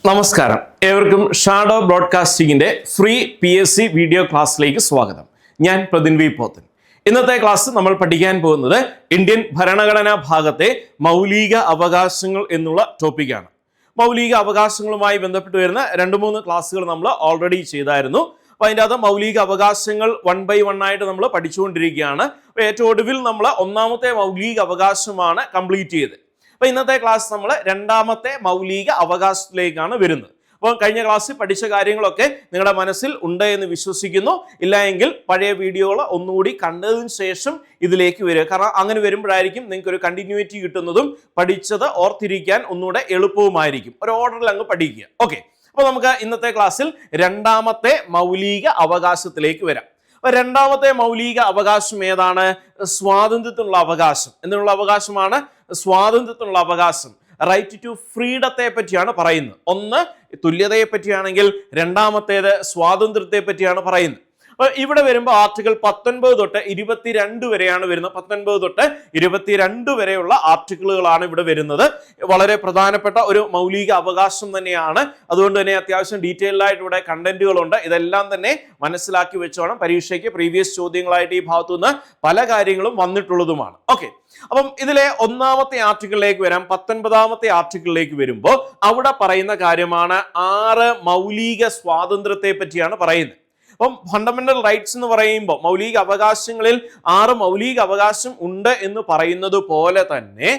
നമസ്കാരം, ഏവർക്കും shadow ബ്രോഡ്കാസ്റ്റിംഗിന്റെ free PSC video ക്ലാസ്സിലേക്ക് സ്വാഗതം. ഞാൻ പ്രതിൻ വി പോത്തൻ. ഇന്നത്തെ ക്ലാസ് നമ്മൾ പഠിക്കാൻ പോകുന്നത് ഇന്ത്യൻ ഭരണഘടനാ ഭാഗത്തെ മൗലിക അവകാശങ്ങൾ എന്നുള്ള ടോപ്പിക്കാണ്. മൗലിക അവകാശങ്ങളുമായി ബന്ധപ്പെട്ട് വരുന്ന 2-3 ക്ലാസ്സുകൾ നമ്മൾ ഓൾറെഡി ചെയ്തായിരുന്നു. അപ്പോൾ അതിൻ്റെ അകത്ത് മൗലിക അവകാശങ്ങൾ 1 by 1 ആയിട്ട് നമ്മൾ പഠിച്ചുകൊണ്ടിരിക്കുകയാണ്. അപ്പോൾ ഏറ്റവും ഒടുവിൽ നമ്മൾ 1ാമത്തെ മൗലിക അവകാശമാണ് കംപ്ലീറ്റ് ചെയ്തത്. അപ്പോൾ ഇന്നത്തെ ക്ലാസ് നമ്മൾ 2ാമത്തെ മൗലിക അവകാശത്തിലേക്കാണ് വരുന്നത്. അപ്പോൾ കഴിഞ്ഞ ക്ലാസ്സിൽ പഠിച്ച കാര്യങ്ങളൊക്കെ നിങ്ങളുടെ മനസ്സിൽ ഉണ്ട് എന്ന് വിശ്വസിക്കുന്നു. ഇല്ല എങ്കിൽ പഴയ വീഡിയോകൾ ഒന്നുകൂടി കണ്ടതിന് ശേഷം ഇതിലേക്ക് വരിക. കാരണം അങ്ങനെ വരുമ്പോഴായിരിക്കും നിങ്ങൾക്ക് ഒരു കണ്ടിന്യൂറ്റി കിട്ടുന്നതും പഠിച്ചത് ഓർത്തിരിക്കാൻ ഒന്നുകൂടെ എളുപ്പവുമായിരിക്കും. ഒരു ഓർഡറിൽ അങ്ങ് പഠിക്കുക. ഓക്കെ, അപ്പോൾ നമുക്ക് ഇന്നത്തെ ക്ലാസ്സിൽ 2ാമത്തെ മൗലിക അവകാശത്തിലേക്ക് വരാം. 2ാമത്തെ മൗലിക അവകാശം ഏതാണ്? സ്വാതന്ത്ര്യത്തിനുള്ള അവകാശം. എന്നുള്ള അവകാശമാണ്? സ്വാതന്ത്ര്യത്തിനുള്ള അവകാശം. റൈറ്റ് ടു ഫ്രീഡത്തെ പറ്റിയാണ് പറയുന്നത്. ഒന്ന് തുല്യതയെ പറ്റിയാണെങ്കിൽ 2ാമത്തേത് സ്വാതന്ത്ര്യത്തെ പറ്റിയാണ് പറയുന്നത്. അപ്പൊ ഇവിടെ വരുമ്പോൾ ആർട്ടിക്കിൾ 19 തൊട്ട് 22 വരെയാണ് വരുന്നത്. 19 തൊട്ട് 22 വരെയുള്ള ആർട്ടിക്കിളുകളാണ് ഇവിടെ വരുന്നത്. വളരെ പ്രധാനപ്പെട്ട ഒരു മൗലിക അവകാശം തന്നെയാണ്. അതുകൊണ്ട് തന്നെ അത്യാവശ്യം ഡീറ്റെയിൽഡ് ആയിട്ട് ഇവിടെ കണ്ടന്റുകളുണ്ട്. ഇതെല്ലാം തന്നെ മനസ്സിലാക്കി വെച്ചോണം. പരീക്ഷയ്ക്ക് പ്രീവിയസ് ചോദ്യങ്ങളായിട്ട് ഈ ഭാഗത്തുനിന്ന് പല കാര്യങ്ങളും വന്നിട്ടുള്ളതുമാണ്. ഓക്കെ, അപ്പം ഇതിലെ 1ാമത്തെ ആർട്ടിക്കിളിലേക്ക് വരാം. 19ാമത്തെ ആർട്ടിക്കിളിലേക്ക് വരുമ്പോൾ അവിടെ പറയുന്ന കാര്യമാണ് 6 മൗലിക സ്വാതന്ത്ര്യത്തെ പറ്റിയാണ് പറയുന്നത്. അപ്പം ഫണ്ടമെന്റൽ റൈറ്റ്സ് എന്ന് പറയുമ്പോൾ മൗലിക അവകാശങ്ങളിൽ 6 മൗലിക അവകാശം ഉണ്ട് എന്ന് പറയുന്നത് പോലെ തന്നെ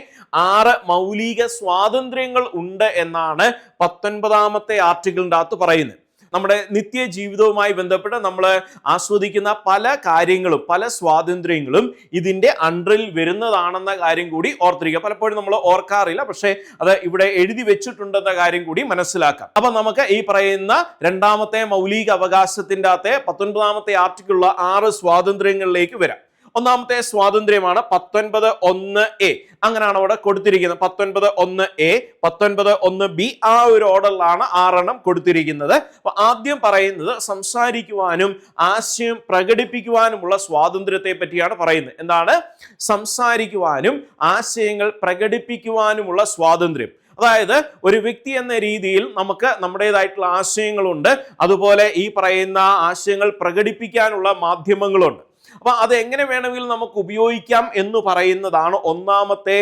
6 മൗലിക സ്വാതന്ത്ര്യങ്ങൾ ഉണ്ട് എന്നാണ് 19ാമത്തെ ആർട്ടിക്കിളിൻ്റെ അകത്ത് പറയുന്നത്. നമ്മുടെ നിത്യ ജീവിതവുമായി ബന്ധപ്പെട്ട് നമ്മൾ ആസ്വദിക്കുന്ന പല കാര്യങ്ങളും പല സ്വാതന്ത്ര്യങ്ങളും ഇതിന്റെ അണ്ടറിൽ വരുന്നതാണെന്ന കാര്യം കൂടി ഓർത്തിരിക്കുക. പലപ്പോഴും നമ്മൾ ഓർക്കാറില്ല, പക്ഷേ അത് ഇവിടെ എഴുതി വെച്ചിട്ടുണ്ടെന്ന കാര്യം കൂടി മനസ്സിലാക്കാം. അപ്പൊ നമുക്ക് ഈ പറയുന്ന 2ാമത്തെ മൗലിക അവകാശത്തിന്റെ അകത്തെ 19ാമത്തെ ആർട്ടിക്കിളുള്ള 6 സ്വാതന്ത്ര്യങ്ങളിലേക്ക് വരാം. 1ാമത്തെ സ്വാതന്ത്ര്യമാണ് 19(1)A. അങ്ങനെയാണ് അവിടെ കൊടുത്തിരിക്കുന്നത്. 19(1)A, 19(1)B ആ ഒരു ഓർഡറിലാണ് 6 കൊടുത്തിരിക്കുന്നത്. അപ്പൊ ആദ്യം പറയുന്നത് സംസാരിക്കുവാനും ആശയം പ്രകടിപ്പിക്കുവാനുമുള്ള സ്വാതന്ത്ര്യത്തെ പറ്റിയാണ് പറയുന്നത്. എന്താണ്? സംസാരിക്കുവാനും ആശയങ്ങൾ പ്രകടിപ്പിക്കുവാനുമുള്ള സ്വാതന്ത്ര്യം. അതായത് ഒരു വ്യക്തി എന്ന രീതിയിൽ നമുക്ക് നമ്മുടേതായിട്ടുള്ള ആശയങ്ങളുണ്ട്. അതുപോലെ ഈ പറയുന്ന ആശയങ്ങൾ പ്രകടിപ്പിക്കാനുള്ള മാധ്യമങ്ങളുണ്ട്. അപ്പൊ അത് എങ്ങനെ വേണമെങ്കിലും നമുക്ക് ഉപയോഗിക്കാം എന്ന് പറയുന്നതാണ് 1ാമത്തെ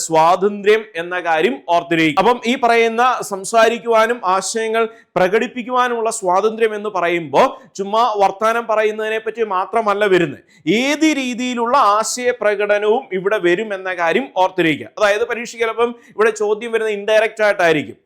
സ്വാതന്ത്ര്യം എന്ന കാര്യം ഓർത്തിരിക്കുക. അപ്പം ഈ പറയുന്ന സംസാരിക്കുവാനും ആശയങ്ങൾ പ്രകടിപ്പിക്കുവാനുമുള്ള സ്വാതന്ത്ര്യം എന്ന് പറയുമ്പോൾ ചുമ്മാ വർത്തമാനം പറയുന്നതിനെ പറ്റി മാത്രമല്ല വരുന്നത്. ഏത് രീതിയിലുള്ള ആശയ പ്രകടനവും ഇവിടെ വരും എന്ന കാര്യം ഓർത്തിരിക്കുക. അതായത് പരീക്ഷയ്ക്ക് ചിലപ്പം ഇവിടെ ചോദ്യം വരുന്നത് ഇൻഡയറക്റ്റ് ആയിട്ടായിരിക്കും.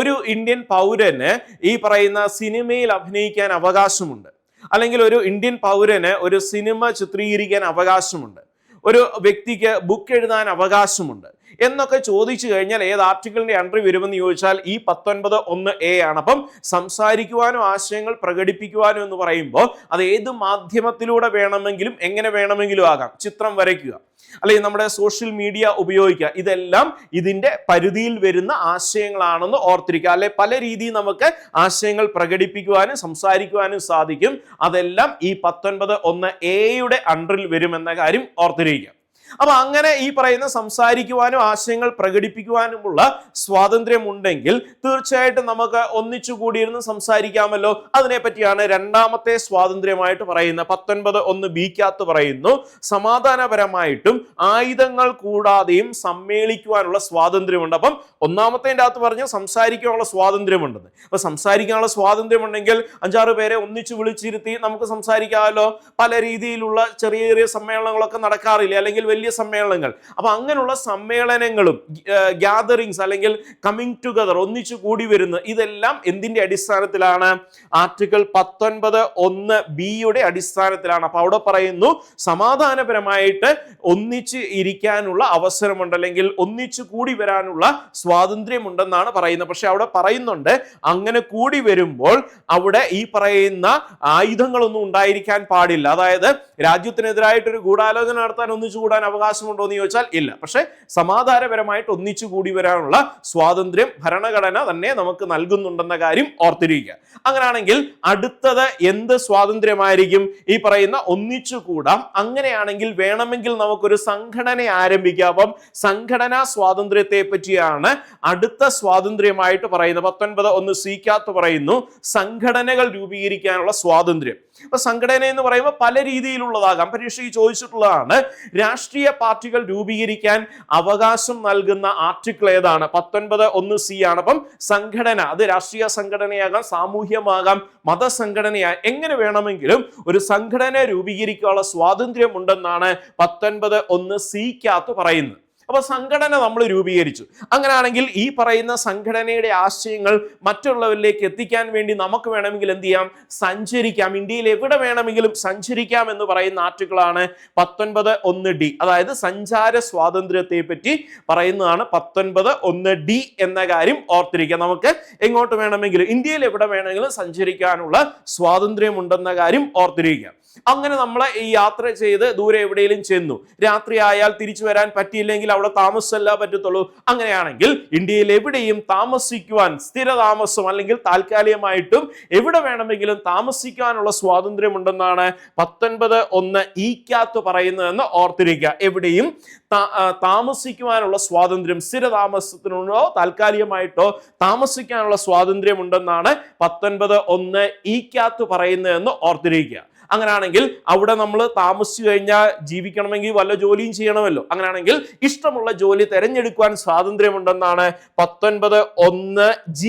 ഒരു ഇന്ത്യൻ പൗരന് ഈ പറയുന്ന സിനിമയിൽ അഭിനയിക്കാൻ അവകാശമുണ്ട്, അല്ലെങ്കിൽ ഒരു ഇന്ത്യൻ പൗരന് ഒരു സിനിമ ചിത്രീകരിക്കാൻ അവകാശമുണ്ട്, ഒരു വ്യക്തിക്ക് ബുക്ക് എഴുതാൻ അവകാശമുണ്ട് എന്നൊക്കെ ചോദിച്ചു കഴിഞ്ഞാൽ ഏത് ആർട്ടിക്കിളിന്റെ അണ്ടറിൽ വരുമെന്ന് ചോദിച്ചാൽ ഈ 19(1)A ആണ്. അപ്പം സംസാരിക്കുവാനും ആശയങ്ങൾ പ്രകടിപ്പിക്കുവാനും എന്ന് പറയുമ്പോൾ അത് ഏത് മാധ്യമത്തിലൂടെ വേണമെങ്കിലും എങ്ങനെ വേണമെങ്കിലും ആകാം. ചിത്രം വരയ്ക്കുക, അല്ലെങ്കിൽ നമ്മുടെ സോഷ്യൽ മീഡിയ ഉപയോഗിക്കുക, ഇതെല്ലാം ഇതിന്റെ പരിധിയിൽ വരുന്ന ആശയങ്ങളാണെന്ന് ഓർത്തിരിക്കുക. അല്ലെ പല രീതിയിൽ നമുക്ക് ആശയങ്ങൾ പ്രകടിപ്പിക്കുവാനും സംസാരിക്കുവാനും സാധിക്കും. അതെല്ലാം ഈ 19(1)A അണ്ടറിൽ വരുമെന്ന കാര്യം ഓർത്തിരിക്കുക. അപ്പൊ അങ്ങനെ ഈ പറയുന്ന സംസാരിക്കുവാനും ആശയങ്ങൾ പ്രകടിപ്പിക്കുവാനുമുള്ള സ്വാതന്ത്ര്യം ഉണ്ടെങ്കിൽ തീർച്ചയായിട്ടും നമുക്ക് ഒന്നിച്ചു കൂടിയിരുന്ന് സംസാരിക്കാമല്ലോ. അതിനെ പറ്റിയാണ് 2ാമത്തെ സ്വാതന്ത്ര്യമായിട്ട് പറയുന്നത്. 19(1)B പറയുന്നു സമാധാനപരമായിട്ടും ആയുധങ്ങൾ കൂടാതെയും സമ്മേളിക്കുവാനുള്ള സ്വാതന്ത്ര്യമുണ്ട്. അപ്പം 1ാമത്തേൻ്റെ അകത്ത് പറഞ്ഞ് സംസാരിക്കാനുള്ള സ്വാതന്ത്ര്യമുണ്ടെന്ന്. അപ്പൊ സംസാരിക്കാനുള്ള സ്വാതന്ത്ര്യമുണ്ടെങ്കിൽ 5-6 പേരെ ഒന്നിച്ചു വിളിച്ചിരുത്തി നമുക്ക് സംസാരിക്കാമല്ലോ. പല രീതിയിലുള്ള ചെറിയ ചെറിയ സമ്മേളനങ്ങളൊക്കെ നടക്കാറില്ല, അല്ലെങ്കിൽ വലിയ സമ്മേളനങ്ങൾ. അപ്പൊ അങ്ങനെയുള്ള സമ്മേളനങ്ങളും ഗ്യാതറിങ്സ് അല്ലെങ്കിൽ കമ്മിങ് ടുഗദർ ഒന്നിച്ചു കൂടി വരുന്നത് ഇതെല്ലാം എന്തിന്റെ അടിസ്ഥാനത്തിലാണ്? ആർട്ടിക്കിൾ 19(1)B അടിസ്ഥാനത്തിലാണ്. അപ്പൊ അവിടെ പറയുന്നു സമാധാനപരമായിട്ട് ഒന്നിച്ച് ഇരിക്കാനുള്ള അവസരമുണ്ട്, അല്ലെങ്കിൽ ഒന്നിച്ചു കൂടി വരാനുള്ള സ്വാതന്ത്ര്യമുണ്ടെന്നാണ് പറയുന്നത്. പക്ഷെ അവിടെ പറയുന്നുണ്ട് അങ്ങനെ കൂടി വരുമ്പോൾ അവിടെ ഈ പറയുന്ന ആയുധങ്ങളൊന്നും ഉണ്ടായിരിക്കാൻ പാടില്ല. അതായത് രാജ്യത്തിനെതിരായിട്ടൊരു ഗൂഢാലോചന നടത്താൻ ഒന്നിച്ചു കൂടാൻ അവകാശമുണ്ടോ എന്ന് ചോദിച്ചാൽ ഇല്ല. പക്ഷെ സമാധാനപരമായിട്ട് ഒന്നിച്ചു കൂടി വരാനുള്ള സ്വാതന്ത്ര്യം ഭരണഘടന തന്നെ നമുക്ക് നൽകുന്നുണ്ടെന്ന കാര്യം ഓർത്തിരിക്കുക. അങ്ങനെയാണെങ്കിൽ അടുത്തത് എന്ത് സ്വാതന്ത്ര്യമായിരിക്കും? ഈ പറയുന്ന ഒന്നിച്ചു കൂടാം. അങ്ങനെയാണെങ്കിൽ വേണമെങ്കിൽ നമുക്കൊരു സംഘടന ആരംഭിക്കുക. അപ്പം സംഘടനാ സ്വാതന്ത്ര്യത്തെ പറ്റിയാണ് അടുത്ത സ്വാതന്ത്ര്യമായിട്ട് പറയുന്നത്. 19(1)(c) പറയുന്നു സംഘടനകൾ രൂപീകരിക്കാനുള്ള സ്വാതന്ത്ര്യം. അപ്പൊ സംഘടന എന്ന് പറയുമ്പോൾ പല രീതിയിലുള്ളതാകാം. പരീക്ഷയ്ക്ക് ചോദിച്ചിട്ടുള്ളതാണ്. രാഷ്ട്രീയ പാർട്ടികൾ രൂപീകരിക്കാൻ അവകാശം നൽകുന്ന ആർട്ടിക്കിൾ ഏതാണ്? 19(1)(c) ആണ്. അപ്പം സംഘടന അത് രാഷ്ട്രീയ സംഘടനയാകാം, സാമൂഹ്യമാകാം, മതസംഘടനയാ, എങ്ങനെ വേണമെങ്കിലും ഒരു സംഘടന രൂപീകരിക്കാനുള്ള സ്വാതന്ത്ര്യം ഉണ്ടെന്നാണ് 19(1)(c) പറയുന്നത്. അപ്പൊ സംഘടന നമ്മൾ രൂപീകരിച്ചു. അങ്ങനെയാണെങ്കിൽ ഈ പറയുന്ന സംഘടനയുടെ ആശയങ്ങൾ മറ്റുള്ളവരിലേക്ക് എത്തിക്കാൻ വേണ്ടി നമുക്ക് വേണമെങ്കിൽ എന്ത് ചെയ്യാം? സഞ്ചരിക്കാം. ഇന്ത്യയിൽ എവിടെ വേണമെങ്കിലും സഞ്ചരിക്കാം എന്ന് പറയുന്ന ആർട്ടിക്കിളാണ് 19(1)(d). അതായത് സഞ്ചാര സ്വാതന്ത്ര്യത്തെ പറ്റി പറയുന്നതാണ് 19(1)(d) എന്ന കാര്യം ഓർത്തിരിക്കുക. നമുക്ക് എങ്ങോട്ട് വേണമെങ്കിലും ഇന്ത്യയിൽ എവിടെ വേണമെങ്കിലും സഞ്ചരിക്കാനുള്ള സ്വാതന്ത്ര്യം ഉണ്ടെന്ന കാര്യം ഓർത്തിരിക്കുക. അങ്ങനെ നമ്മൾ ഈ യാത്ര ചെയ്ത് ദൂരെ എവിടെയെങ്കിലും ചെന്നു, രാത്രി ആയാൽ തിരിച്ചു വരാൻ പറ്റിയില്ലെങ്കിൽ അവിടെ താമസിച്ചല്ല പറ്റത്തുള്ളൂ. അങ്ങനെയാണെങ്കിൽ ഇന്ത്യയിൽ എവിടെയും താമസിക്കുവാൻ, സ്ഥിര താമസം അല്ലെങ്കിൽ താൽക്കാലികമായിട്ടും എവിടെ വേണമെങ്കിലും താമസിക്കാനുള്ള സ്വാതന്ത്ര്യം ഉണ്ടെന്നാണ് 19(1)(e) പറയുന്നതെന്ന് ഓർത്തിരിക്കുക. എവിടെയും താമസിക്കുവാനുള്ള സ്വാതന്ത്ര്യം, സ്ഥിര താമസത്തിനുണ്ടോ താൽക്കാലികമായിട്ടോ താമസിക്കാനുള്ള സ്വാതന്ത്ര്യം ഉണ്ടെന്നാണ് 19(1)(e) പറയുന്നതെന്ന് ഓർത്തിരിക്കുക. അങ്ങനെയാണെങ്കിൽ അവിടെ നമ്മൾ താമസിച്ചു കഴിഞ്ഞാൽ ജീവിക്കണമെങ്കിൽ വല്ല ജോലിയും ചെയ്യണമല്ലോ. അങ്ങനെയാണെങ്കിൽ ഇഷ്ടമുള്ള ജോലി തിരഞ്ഞെടുക്കുവാൻ സ്വാതന്ത്ര്യമുണ്ടെന്നാണ് 19(1)(g)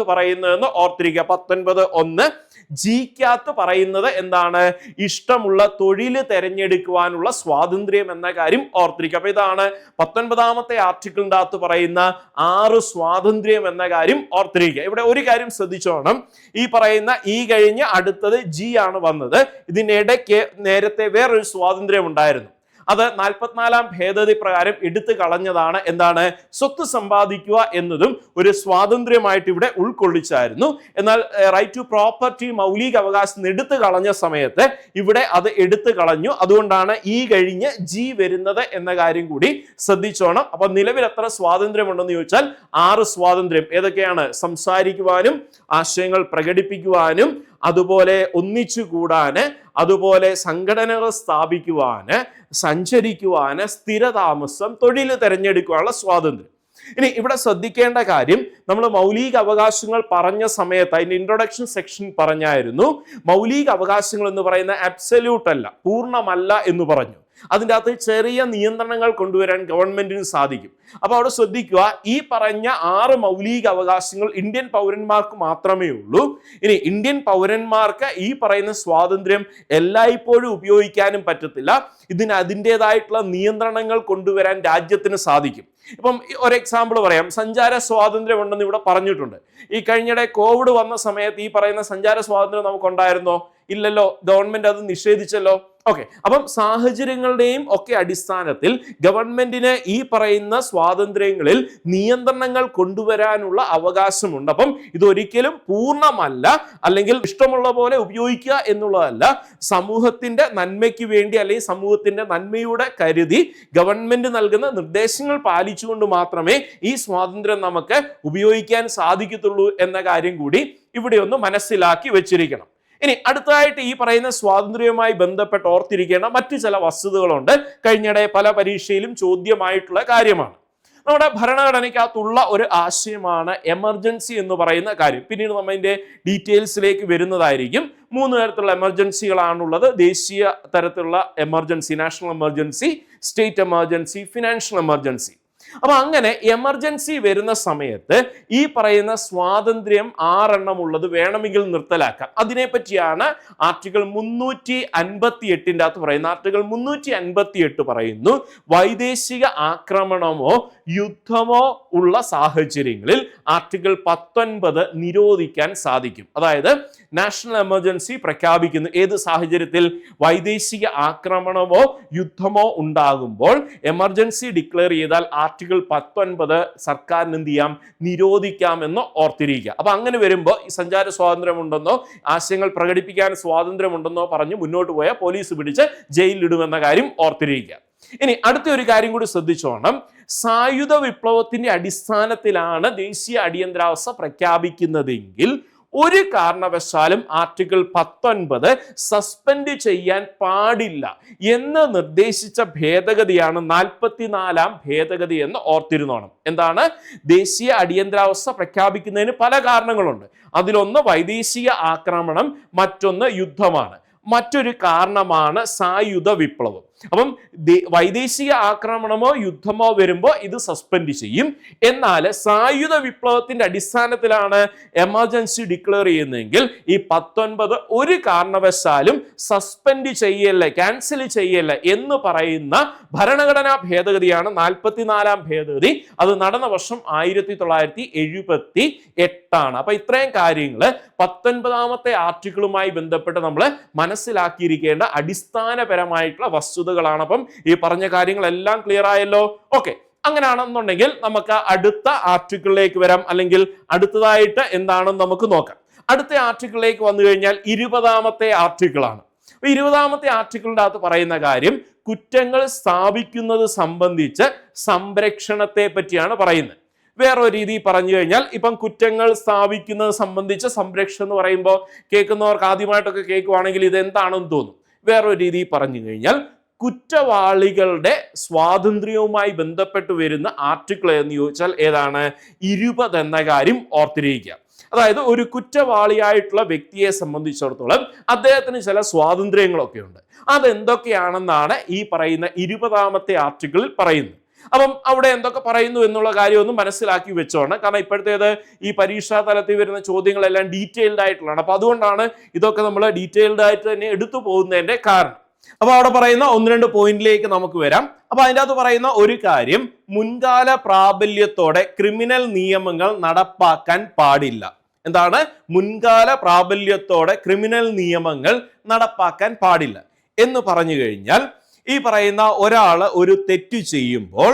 പറയുന്നതെന്ന് ഓർത്തിരിക്കുക. 19(1)(g) പറയുന്നത് എന്താണ്? ഇഷ്ടമുള്ള തൊഴിൽ തിരഞ്ഞെടുക്കുവാനുള്ള സ്വാതന്ത്ര്യം എന്ന കാര്യം ഓർത്തിരിക്കുക. അപ്പൊ ഇതാണ് 19ാമത്തെ ആർട്ടിക്കിളിന്റെ അകത്ത് പറയുന്ന 6 സ്വാതന്ത്ര്യം എന്ന കാര്യം ഓർത്തിരിക്കുക. ഇവിടെ ഒരു കാര്യം ശ്രദ്ധിച്ചോണം. ഈ പറയുന്ന ഈ കഴിഞ്ഞ് അടുത്തത് G ആണ് വന്നത്. ഇതിനിടയ്ക്ക് നേരത്തെ വേറൊരു സ്വാതന്ത്ര്യം ഉണ്ടായിരുന്നു. അത് 44ാം ഭേദഗതി പ്രകാരം എടുത്തു കളഞ്ഞതാണ്. എന്താണ്? സ്വത്ത് സമ്പാദിക്കുക എന്നതും ഒരു സ്വാതന്ത്ര്യമായിട്ട് ഇവിടെ ഉൾക്കൊള്ളിച്ചായിരുന്നു. എന്നാൽ റൈറ്റ് ടു പ്രോപ്പർട്ടി, മൗലിക അവകാശം എടുത്തു കളഞ്ഞ സമയത്ത് ഇവിടെ അത് എടുത്തു കളഞ്ഞു. അതുകൊണ്ടാണ് ഈ കഴിഞ്ഞ് G വരുന്നത് എന്ന കാര്യം കൂടി ശ്രദ്ധിച്ചോണം. അപ്പൊ നിലവിൽ എത്ര സ്വാതന്ത്ര്യം ഉണ്ടെന്ന് ചോദിച്ചാൽ 6 സ്വാതന്ത്ര്യം. ഏതൊക്കെയാണ്? സംസാരിക്കുവാനും, ആശയങ്ങൾ പ്രകടിപ്പിക്കുവാനും, അതുപോലെ ഒന്നിച്ചു കൂടാന്, അതുപോലെ സംഘടനകൾ സ്ഥാപിക്കുവാന്, സഞ്ചരിക്കുവാന്, സ്ഥിരതാമസം, തൊഴിൽ തിരഞ്ഞെടുക്കുവാനുള്ള സ്വാതന്ത്ര്യം. ഇനി ഇവിടെ ശ്രദ്ധിക്കേണ്ട കാര്യം, നമ്മൾ മൗലിക അവകാശങ്ങൾ പറഞ്ഞ സമയത്ത് അതിന്റെ ഇൻട്രൊഡക്ഷൻ സെക്ഷൻ പറഞ്ഞായിരുന്നു, മൗലിക അവകാശങ്ങൾ എന്ന് പറയുന്ന അബ്സല്യൂട്ട് അല്ല, പൂർണ്ണമല്ല എന്ന് പറഞ്ഞു. അതിൻ്റെ അകത്ത് ചെറിയ നിയന്ത്രണങ്ങൾ കൊണ്ടുവരാൻ ഗവൺമെന്റിന് സാധിക്കും. അപ്പൊ അവിടെ ശ്രദ്ധിക്കുക, ഈ പറഞ്ഞ 6 മൗലിക അവകാശങ്ങൾ ഇന്ത്യൻ പൗരന്മാർക്ക് മാത്രമേ ഉള്ളൂ. ഇനി ഇന്ത്യൻ പൗരന്മാർക്ക് ഈ പറയുന്ന സ്വാതന്ത്ര്യം എല്ലായ്പ്പോഴും ഉപയോഗിക്കാനും പറ്റത്തില്ല. ഇതിന് അതിൻ്റെതായിട്ടുള്ള നിയന്ത്രണങ്ങൾ കൊണ്ടുവരാൻ രാജ്യത്തിന് സാധിക്കും. ഇപ്പം ഒരു എക്സാമ്പിൾ പറയാം. സഞ്ചാര സ്വാതന്ത്ര്യം ഉണ്ടെന്ന് ഇവിടെ പറഞ്ഞിട്ടുണ്ട്. ഈ കഴിഞ്ഞിടെ കോവിഡ് വന്ന സമയത്ത് ഈ പറയുന്ന സഞ്ചാര സ്വാതന്ത്ര്യം നമുക്കുണ്ടായിരുന്നോ? ഇല്ലല്ലോ. ഗവൺമെന്റ് അത് നിഷേധിച്ചല്ലോ. ഓക്കെ, അപ്പം സാഹചര്യങ്ങളുടെയും ഒക്കെ അടിസ്ഥാനത്തിൽ ഗവൺമെന്റിന് ഈ പറയുന്ന സ്വാതന്ത്ര്യങ്ങളിൽ നിയന്ത്രണങ്ങൾ കൊണ്ടുവരാനുള്ള അവകാശമുണ്ട്. അപ്പം ഇതൊരിക്കലും പൂർണ്ണമല്ല, അല്ലെങ്കിൽ ഇഷ്ടമുള്ള പോലെ ഉപയോഗിക്കുക എന്നുള്ളതല്ല. സമൂഹത്തിന്റെ നന്മയ്ക്ക് വേണ്ടി അല്ലെങ്കിൽ സമൂഹത്തിന്റെ നന്മയുടെ കരുതി ഗവൺമെന്റ് നൽകുന്ന നിർദ്ദേശങ്ങൾ പാലിച്ചുകൊണ്ട് മാത്രമേ ഈ സ്വാതന്ത്ര്യം നമുക്ക് ഉപയോഗിക്കാൻ സാധിക്കത്തുള്ളൂ എന്ന കാര്യം കൂടി ഇവിടെ ഒന്ന് മനസ്സിലാക്കി വെച്ചിരിക്കണം. ഇനി അടുത്തതായിട്ട് ഈ പറയുന്ന സ്വാതന്ത്ര്യവുമായി ബന്ധപ്പെട്ട് ഓർത്തിരിക്കേണ്ട മറ്റു ചില വസ്തുതകളുണ്ട്. കഴിഞ്ഞിടെ പല പരീക്ഷയിലും ചോദ്യമായിട്ടുള്ള കാര്യമാണ്. നമ്മുടെ ഭരണഘടനയ്ക്കകത്തുള്ള ഒരു ആശയമാണ് എമർജൻസി എന്ന് പറയുന്ന കാര്യം. പിന്നീട് നമ്മൾ അതിന്റെ ഡീറ്റെയിൽസിലേക്ക് വരുന്നതായിരിക്കും. 3 തരത്തിലുള്ള എമർജൻസികളാണുള്ളത്. ദേശീയ തരത്തിലുള്ള emergency, national emergency, state emergency, financial emergency. അപ്പൊ അങ്ങനെ എമർജൻസി വരുന്ന സമയത്ത് ഈ പറയുന്ന സ്വാതന്ത്ര്യം 6 എണ്ണം ഉള്ളത് വേണമെങ്കിൽ നിർത്തലാക്കാം. അതിനെപ്പറ്റിയാണ് ആർട്ടിക്കിൾ 358 അകത്ത് പറയുന്നത്. ആർട്ടിക്കിൾ 358 പറയുന്നു, വൈദേശിക ആക്രമണമോ യുദ്ധമോ ഉള്ള സാഹചര്യങ്ങളിൽ ആർട്ടിക്കിൾ 19 നിരോധിക്കാൻ സാധിക്കും. അതായത് നാഷണൽ എമർജൻസി പ്രഖ്യാപിക്കുന്നു ഏത് സാഹചര്യത്തിൽ? വൈദേശിക ആക്രമണമോ യുദ്ധമോ ഉണ്ടാകുമ്പോൾ എമർജൻസി ഡിക്ലെയർ ചെയ്താൽ ആർട്ടിക്കിൾ 19 സർക്കാരിന് എന്ത് ചെയ്യാം? നിരോധിക്കാമെന്ന് ഓർത്തിരിക്കുക. അപ്പൊ അങ്ങനെ വരുമ്പോൾ ഈ സഞ്ചാര സ്വാതന്ത്ര്യം ഉണ്ടെന്നോ ആശയങ്ങൾ പ്രകടിപ്പിക്കാൻ സ്വാതന്ത്ര്യമുണ്ടെന്നോ പറഞ്ഞ് മുന്നോട്ട് പോയാൽ പോലീസ് പിടിച്ച് ജയിലിലിടുമെന്ന കാര്യം ഓർത്തിരിക്കുക. ഇനി അടുത്ത ഒരു കാര്യം കൂടി ശ്രദ്ധിച്ചോണം. സായുധ വിപ്ലവത്തിന്റെ അടിസ്ഥാനത്തിലാണ് ദേശീയ അടിയന്തരാവസ്ഥ പ്രഖ്യാപിക്കുന്നതെങ്കിൽ ഒരു കാരണവശാലും ആർട്ടിക്കിൾ 19 സസ്പെൻഡ് ചെയ്യാൻ പാടില്ല എന്ന് നിർദ്ദേശിച്ച ഭേദഗതിയാണ് 44-ാം ഭേദഗതി എന്ന് ഓർത്തിരുന്നോണം. എന്താണ്? ദേശീയ അടിയന്തരാവസ്ഥ പ്രഖ്യാപിക്കുന്നതിന് പല കാരണങ്ങളുണ്ട്. അതിലൊന്ന് വൈദേശിക ആക്രമണം, മറ്റൊന്ന് യുദ്ധമാണ്, മറ്റൊരു കാരണമാണ് സായുധ വിപ്ലവം. അപ്പം വൈദേശിക ആക്രമണമോ യുദ്ധമോ വരുമ്പോൾ ഇത് സസ്പെൻഡ് ചെയ്യും. എന്നാൽ സായുധ വിപ്ലവത്തിന്റെ അടിസ്ഥാനത്തിലാണ് എമർജൻസി ഡിക്ലെയർ ചെയ്യുന്നതെങ്കിൽ ഈ 19 ഒരു കാരണവശാലും സസ്പെൻഡ് ചെയ്യല്ല, ക്യാൻസൽ ചെയ്യല്ല എന്ന് പറയുന്ന ഭരണഘടനാ ഭേദഗതിയാണ് 44-ാം ഭേദഗതി. അത് നടന്ന വർഷം 1978. അപ്പൊ ഇത്രയും കാര്യങ്ങൾ 19-ാമത്തെ ആർട്ടിക്കിളുമായി ബന്ധപ്പെട്ട് നമ്മൾ മനസ്സിലാക്കിയിരിക്കേണ്ട അടിസ്ഥാനപരമായിട്ടുള്ള വസ്തുതകളാണ്. അപ്പം ഈ പറഞ്ഞ കാര്യങ്ങളെല്ലാം ക്ലിയർ ആയല്ലോ? ഓക്കെ, അങ്ങനെയാണെന്നുണ്ടെങ്കിൽ നമുക്ക് അടുത്ത ആർട്ടിക്കിളിലേക്ക് വരാം, അല്ലെങ്കിൽ അടുത്തതായിട്ട് എന്താണെന്ന് നമുക്ക് നോക്കാം. അടുത്ത ആർട്ടിക്കിളിലേക്ക് വന്നു കഴിഞ്ഞാൽ 20-ാമത്തെ ആർട്ടിക്കിളാണ്. 20-ാമത്തെ ആർട്ടിക്കിളിന്റെ അകത്ത് പറയുന്ന കാര്യം കുറ്റങ്ങൾ സ്ഥാപിക്കുന്നത് സംബന്ധിച്ച് സംരക്ഷണത്തെ പറ്റിയാണ് പറയുന്നത്. വേറൊരു രീതി പറഞ്ഞു കഴിഞ്ഞാൽ, ഇപ്പം കുറ്റങ്ങൾ സ്ഥാപിക്കുന്നത് സംബന്ധിച്ച് സംരക്ഷണം എന്ന് പറയുമ്പോൾ കേൾക്കുന്നവർക്ക് ആദ്യമായിട്ടൊക്കെ കേൾക്കുവാണെങ്കിൽ ഇത് എന്താണെന്ന് തോന്നും. വേറൊരു രീതി പറഞ്ഞു കഴിഞ്ഞാൽ, കുറ്റവാളികളുടെ സ്വാതന്ത്ര്യവുമായി ബന്ധപ്പെട്ട് വരുന്ന ആർട്ടിക്കിൾ എന്ന് ചോദിച്ചാൽ ഏതാണ്? 20 എന്ന കാര്യം ഓർത്തിരിക്കുക. അതായത് ഒരു കുറ്റവാളിയായിട്ടുള്ള വ്യക്തിയെ സംബന്ധിച്ചിടത്തോളം അദ്ദേഹത്തിന് ചില സ്വാതന്ത്ര്യങ്ങളൊക്കെ ഉണ്ട്. അതെന്തൊക്കെയാണെന്നാണ് ഈ പറയുന്ന 20-ാമത്തെ ആർട്ടിക്കിളിൽ പറയുന്നത്. അപ്പം അവിടെ എന്തൊക്കെ പറയുന്നു എന്നുള്ള കാര്യം ഒന്ന് മനസ്സിലാക്കി വെച്ചോണം. കാരണം ഇപ്പോഴത്തേത് ഈ പരീക്ഷാ തലത്തിൽ വരുന്ന ചോദ്യങ്ങളെല്ലാം ഡീറ്റെയിൽഡ് ആയിട്ടുള്ളതാണ്. അപ്പൊ അതുകൊണ്ടാണ് ഇതൊക്കെ നമ്മൾ ഡീറ്റെയിൽഡ് ആയിട്ട് തന്നെ എടുത്തു പോകുന്നതിന്റെ കാരണം. അപ്പൊ അവിടെ പറയുന്ന 1-2 പോയിന്റിലേക്ക് നമുക്ക് വരാം. അപ്പൊ അതിൻ്റെ അകത്ത് പറയുന്ന ഒരു കാര്യം, മുൻകാല പ്രാബല്യത്തോടെ ക്രിമിനൽ നിയമങ്ങൾ നടപ്പാക്കാൻ പാടില്ല. എന്താണ്? മുൻകാല പ്രാബല്യത്തോടെ ക്രിമിനൽ നിയമങ്ങൾ നടപ്പാക്കാൻ പാടില്ല എന്ന് പറഞ്ഞു കഴിഞ്ഞാൽ, ഈ പറയുന്ന ഒരാള് ഒരു തെറ്റ് ചെയ്യുമ്പോൾ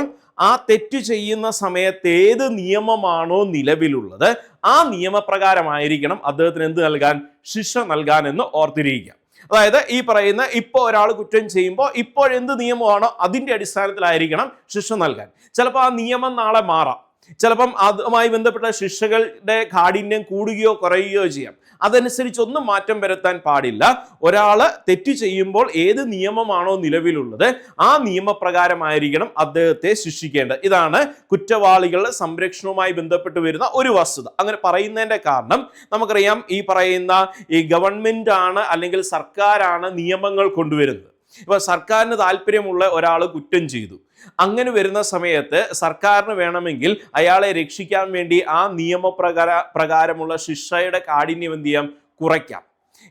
ആ തെറ്റ് ചെയ്യുന്ന സമയത്ത് ഏത് നിയമമാണോ നിലവിലുള്ളത് ആ നിയമപ്രകാരമായിരിക്കണം അദ്ദേഹത്തിന് എന്ത് നൽകാൻ? ശിക്ഷ നൽകാൻ എന്ന് ഓർത്തിരിക്കുക. അതായത് ഈ പറയുന്ന ഇപ്പോൾ ഒരാൾ കുറ്റം ചെയ്യുമ്പോൾ ഇപ്പോഴെന്ത് നിയമമാണോ അതിന്റെ അടിസ്ഥാനത്തിലായിരിക്കണം ശിക്ഷ നൽകാൻ. ചിലപ്പോൾ ആ നിയമം നാളെ മാറാം. ചിലപ്പം അതുമായി ബന്ധപ്പെട്ട ശിക്ഷകളുടെ കാഠിന്യം കൂടുകയോ കുറയുകയോ ചെയ്യാം. അതനുസരിച്ച് ഒന്നും മാറ്റം വരുത്താൻ പാടില്ല. ഒരാള് തെറ്റ് ചെയ്യുമ്പോൾ ഏത് നിയമമാണോ നിലവിലുള്ളത് ആ നിയമപ്രകാരമായിരിക്കണം അദ്ദേഹത്തെ ശിക്ഷിക്കേണ്ടത്. ഇതാണ് കുറ്റവാളികളുടെ സംരക്ഷണവുമായി ബന്ധപ്പെട്ട് വരുന്ന ഒരു വസ്തുത. അങ്ങനെ പറയുന്നതിന്റെ കാരണം നമുക്കറിയാം, ഈ പറയുന്ന ഈ ഗവൺമെന്റ് ആണ് അല്ലെങ്കിൽ സർക്കാരാണ് നിയമങ്ങൾ കൊണ്ടുവരുന്നത്. ഇപ്പൊ സർക്കാരിന് താല്പര്യമുള്ള ഒരാൾ കുറ്റം ചെയ്തു, അങ്ങനെ വരുന്ന സമയത്ത് സർക്കാരിന് വേണമെങ്കിൽ അയാളെ രക്ഷിക്കാൻ വേണ്ടി ആ നിയമപ്രകാരമുള്ള ശിക്ഷയുടെ കാഠിന്യം എന്ത് ചെയ്യാം? കുറയ്ക്കാം.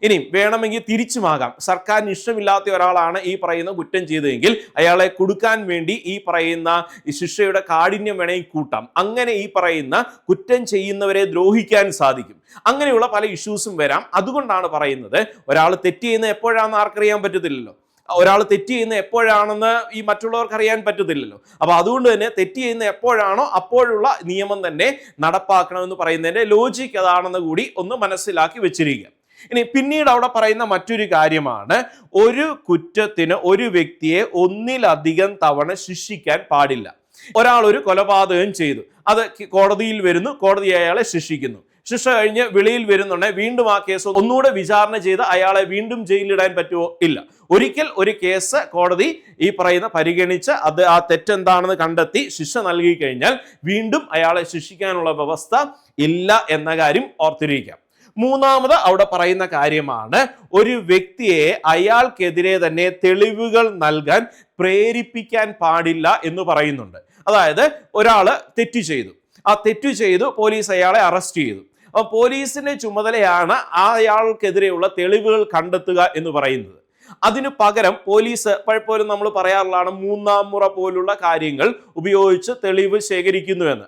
ഇനിയും വേണമെങ്കിൽ തിരിച്ചുമാകാം. സർക്കാരിന് ഇഷ്ടമില്ലാത്ത ഒരാളാണ് ഈ പറയുന്ന കുറ്റം ചെയ്തതെങ്കിൽ അയാളെ കൊടുക്കാൻ വേണ്ടി ഈ പറയുന്ന ശിക്ഷയുടെ കാഠിന്യം വേണമെങ്കിൽ കൂട്ടാം. അങ്ങനെ ഈ പറയുന്ന കുറ്റം ചെയ്യുന്നവരെ ദ്രോഹിക്കാൻ സാധിക്കും. അങ്ങനെയുള്ള പല ഇഷ്യൂസും വരാം. അതുകൊണ്ടാണ് പറയുന്നത്, ഒരാൾ തെറ്റ് ചെയ്യുന്നത് എപ്പോഴാണെന്ന് ആർക്കറിയാൻ പറ്റത്തില്ലല്ലോ. ഒരാൾ തെറ്റ് ചെയ്യുന്ന എപ്പോഴാണെന്ന് ഈ മറ്റുള്ളവർക്ക് അറിയാൻ പറ്റത്തില്ലല്ലോ. അപ്പൊ അതുകൊണ്ട് തന്നെ തെറ്റ് ചെയ്യുന്ന എപ്പോഴാണോ അപ്പോഴുള്ള നിയമം തന്നെ നടപ്പാക്കണമെന്ന് പറയുന്നതിന്റെ ലോജിക്ക് അതാണെന്ന് കൂടി ഒന്ന് മനസ്സിലാക്കി വെച്ചിരിക്കുക. ഇനി പിന്നീട് അവിടെ പറയുന്ന മറ്റൊരു കാര്യമാണ്, ഒരു കുറ്റത്തിന് ഒരു വ്യക്തിയെ ഒന്നിലധികം തവണ ശിക്ഷിക്കാൻ പാടില്ല. ഒരാൾ ഒരു കൊലപാതകം ചെയ്തു, അത് കോടതിയിൽ വരുന്നു, കോടതി അയാളെ ശിക്ഷിക്കുന്നു. ശിക്ഷ കഴിഞ്ഞ് വെളിയിൽ വരുന്നുണ്ടെങ്കിൽ വീണ്ടും ആ കേസ് ഒന്നുകൂടെ വിചാരണ ചെയ്ത് അയാളെ വീണ്ടും ജയിലിലിടാൻ പറ്റുമോ? ഇല്ല. ഒരിക്കൽ ഒരു കേസ് കോടതി ഈ പറയുന്ന പരിഗണിച്ച് അത് ആ തെറ്റെന്താണെന്ന് കണ്ടെത്തി ശിക്ഷ നൽകി കഴിഞ്ഞാൽ വീണ്ടും അയാളെ ശിക്ഷിക്കാനുള്ള വ്യവസ്ഥ ഇല്ല എന്ന കാര്യം ഓർത്തിരിക്കാം. മൂന്നാമത് അവിടെ പറയുന്ന കാര്യമാണ്, ഒരു വ്യക്തിയെ അയാൾക്കെതിരെ തന്നെ തെളിവുകൾ നൽകാൻ പ്രേരിപ്പിക്കാൻ പാടില്ല എന്ന് പറയുന്നുണ്ട്. അതായത് ഒരാള് തെറ്റ് ചെയ്തു, ആ തെറ്റ് ചെയ്തു പോലീസ് അയാളെ അറസ്റ്റ് ചെയ്തു. അപ്പൊ പോലീസിന്റെ ചുമതലയാണ് അയാൾക്കെതിരെയുള്ള തെളിവുകൾ കണ്ടെത്തുക എന്ന് പറയുന്നത്. അതിനു പകരം പോലീസ് പലപ്പോഴും നമ്മൾ പറയാറുള്ളതാണ്, മൂന്നാം മുറ പോലുള്ള കാര്യങ്ങൾ ഉപയോഗിച്ച് തെളിവ് ശേഖരിക്കുന്നു എന്ന്.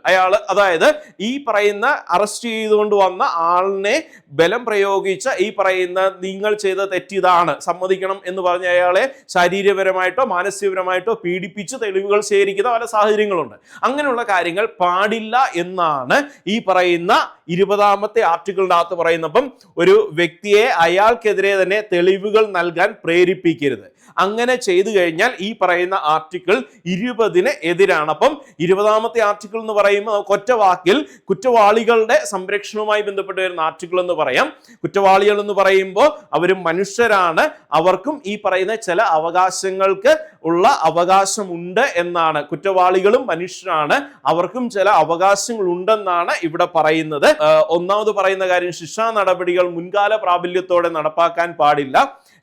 അതായത് ഈ പറയുന്ന അറസ്റ്റ് ചെയ്തുകൊണ്ട് വന്ന ആളിനെ ബലം പ്രയോഗിച്ച് ഈ പറയുന്ന നിങ്ങൾ ചെയ്ത തെറ്റിതാണ് സമ്മതിക്കണം എന്ന് പറഞ്ഞ് അയാളെ ശാരീരികപരമായിട്ടോ മാനസികപരമായിട്ടോ പീഡിപ്പിച്ച് തെളിവുകൾ ശേഖരിക്കുന്ന പല സാഹചര്യങ്ങളുണ്ട്. അങ്ങനെയുള്ള കാര്യങ്ങൾ പാടില്ല എന്നാണ് ഈ പറയുന്ന 20-ാമത്തെ ആർട്ടിക്കിളിന്റെ അകത്ത് പറയുന്നപ്പം ഒരു വ്യക്തിയെ അയാൾക്കെതിരെ തന്നെ തെളിവുകൾ നൽകാൻ പ്രേരിപ്പിക്കരുത്. അങ്ങനെ ചെയ്തു കഴിഞ്ഞാൽ ഈ പറയുന്ന ആർട്ടിക്കിൾ 20 എതിരാണ്. അപ്പം 20ാമത്തെ ആർട്ടിക്കിൾ എന്ന് പറയുമ്പോൾ നമുക്ക് ഒറ്റ വാക്കിൽ കുറ്റവാളികളുടെ സംരക്ഷണവുമായി ബന്ധപ്പെട്ട് വരുന്ന ആർട്ടിക്കിൾ എന്ന് പറയാം. കുറ്റവാളികൾ എന്ന് പറയുമ്പോൾ അവർ മനുഷ്യരാണ്, അവർക്കും ഈ പറയുന്ന ചില അവകാശങ്ങൾക്ക് ഉള്ള അവകാശമുണ്ട് എന്നാണ്. കുറ്റവാളികളും മനുഷ്യരാണ്, അവർക്കും ചില അവകാശങ്ങൾ ഉണ്ടെന്നാണ് ഇവിടെ പറയുന്നത്. ഒന്നാമത് പറയുന്ന കാര്യം, ശിക്ഷാ നടപടികൾ മുൻകാല പ്രാബല്യത്തോടെ നടപ്പാക്കാൻ പാടില്ല.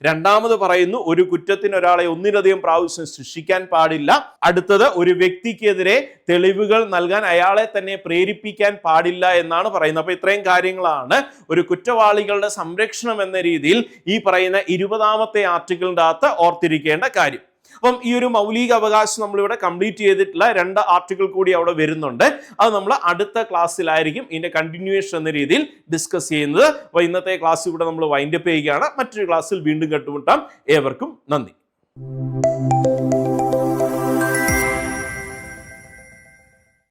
രണ്ടാമത് പറയുന്നു, ഒരു കുറ്റത്തിന് ഒരാളെ ഒന്നിലധികം പ്രാവശ്യം ശിക്ഷിക്കാൻ പാടില്ല. അടുത്തത്, ഒരു വ്യക്തിക്കെതിരെ തെളിവുകൾ നൽകാൻ അയാളെ തന്നെ പ്രേരിപ്പിക്കാൻ പാടില്ല എന്നാണ് പറയുന്നത്. അപ്പൊ ഇത്രയും കാര്യങ്ങളാണ് ഒരു കുറ്റവാളികളുടെ സംരക്ഷണം എന്ന രീതിയിൽ ഈ പറയുന്ന 20ാമത്തെ ആർട്ടിക്കിളിന്റെ അകത്ത് ഓർത്തിരിക്കേണ്ട കാര്യം. അപ്പം ഈ ഒരു മൗലിക അവകാശം നമ്മളിവിടെ കംപ്ലീറ്റ് ചെയ്തിട്ടുള്ള 2 ആർട്ടിക്കിൾ കൂടി അവിടെ വരുന്നുണ്ട്. അത് നമ്മൾ അടുത്ത ക്ലാസ്സിലായിരിക്കും ഇതിന്റെ കണ്ടിന്യൂവേഷൻ എന്ന രീതിയിൽ ഡിസ്കസ് ചെയ്യുന്നത്. അപ്പോൾ ഇന്നത്തെ ക്ലാസ് ഇവിടെ നമ്മൾ വൈൻഡപ്പ് ചെയ്യുകയാണ്. മറ്റൊരു ക്ലാസ്സിൽ വീണ്ടും കണ്ടുമുട്ടാം. ഏവർക്കും നന്ദി.